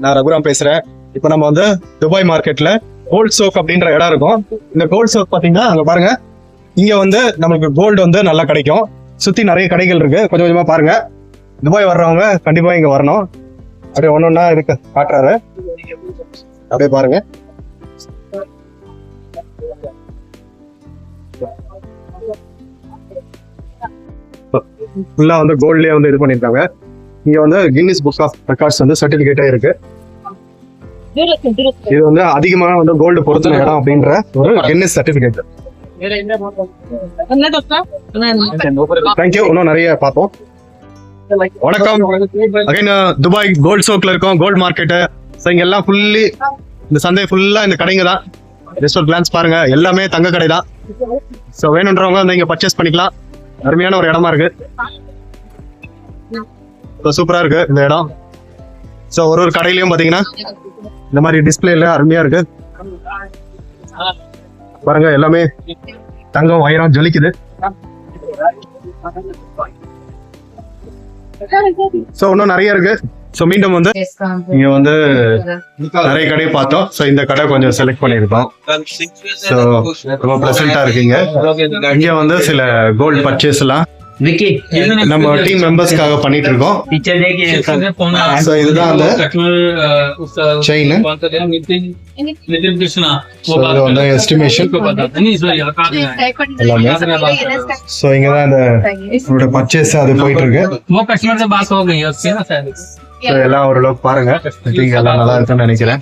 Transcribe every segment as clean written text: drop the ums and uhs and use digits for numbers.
நான் ரகுராம் பேசுறேன். இப்போ நம்ம வந்து துபாய் மார்க்கெட்ல கோல்ட் சோக் அப்படின்ற இடம் இருக்கும். இந்த கோல்ட் சோக் பாத்தீங்கன்னா அங்க பாருங்க, இங்க வந்து நமக்கு கோல்டு வந்து நல்லா கிடைக்கும். சுத்தி நிறைய கடைகள் இருக்கு. கொஞ்சம் கொஞ்சமா பாருங்க. துபாய் வர்றவங்க கண்டிப்பா இங்க வரணும். அப்படியே ஒன்னொன்னா இருக்கு காட்டுறாரு, அப்படியே பாருங்க. ஃபுல்லா வந்து கோல்ட்லயே வந்து இது பண்ணிருக்காங்க. இங்க வந்து கின்னஸ் புக் ஆஃப் ரெக்கார்ட்ஸ் வந்து சர்டிபிகேட்டே இருக்கு. இது வந்து அதிகமாக வந்து கோல்டு பொருத்தின இடம் அப்படின்ற ஒரு கின்னஸ் சர்டிபிகேட். தேங்க்யூ. இன்னும் நிறைய பார்ப்போம். வணக்கம். அகைன் துபாய் கோல்ட் சோக்ல இருக்கோம், கோல்ட் மார்க்கெட்டு. ஸோ இங்க எல்லாம் ஃபுல்லி இந்த சந்தை ஃபுல்லா இந்த கடைங்க தான். ஜஸ்ட் ஒரு கிளான்ஸ் பாருங்க, எல்லாமே தங்க கடை தான். ஸோ வேணுன்றவங்க வந்து இங்க பர்ச்சேஸ் பண்ணிக்கலாம். அருமையான ஒரு இடமா இருக்கு, சூப்பரா இருக்கு இந்த இடம். ஸோ ஒரு கடையிலயும் பாத்தீங்கன்னா இந்த மாதிரி டிஸ்பிளேல அருமையா இருக்கு பாருங்க. எல்லாமே தங்கம் வைரம் ஜொலிக்குது. ஸோ இன்னும் நிறைய இருக்கு. ஸோ மீண்டும் வந்து இங்க வந்து நிறைய கடை பார்த்தோம். ஸோ இந்த கடை கொஞ்சம் செலக்ட் பண்ணியிருக்கோம். ஸோ ரொம்ப ப்ளசண்டா இருக்கீங்க. இங்க வந்து சில கோல்ட் பர்ச்சேஸ் எல்லாம் நம்ம டீம் மெம்பர்ஸ்க்காக பண்ணிட்டு இருக்கோம். So, இதுதான் அந்த செயின். இது வந்து எஸ்டிமேஷன் எல்லாமே. ஸோ இங்கதான் இந்த பர்ச்சேஸ் அது போயிட்டு இருக்கு. So, எல்லாம் ஓரளவுக்கு பாருங்க. எல்லாம் நல்லா இருக்குன்னு நினைக்கிறேன்.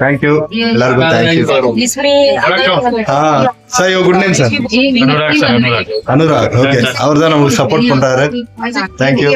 தேங்க்யூ எல்லாருக்கும். Thank you. Sir your good name sir? Anurag. Okay, அவர் தான் நமக்கு சப்போர்ட் பண்றாரு. தேங்க்யூ.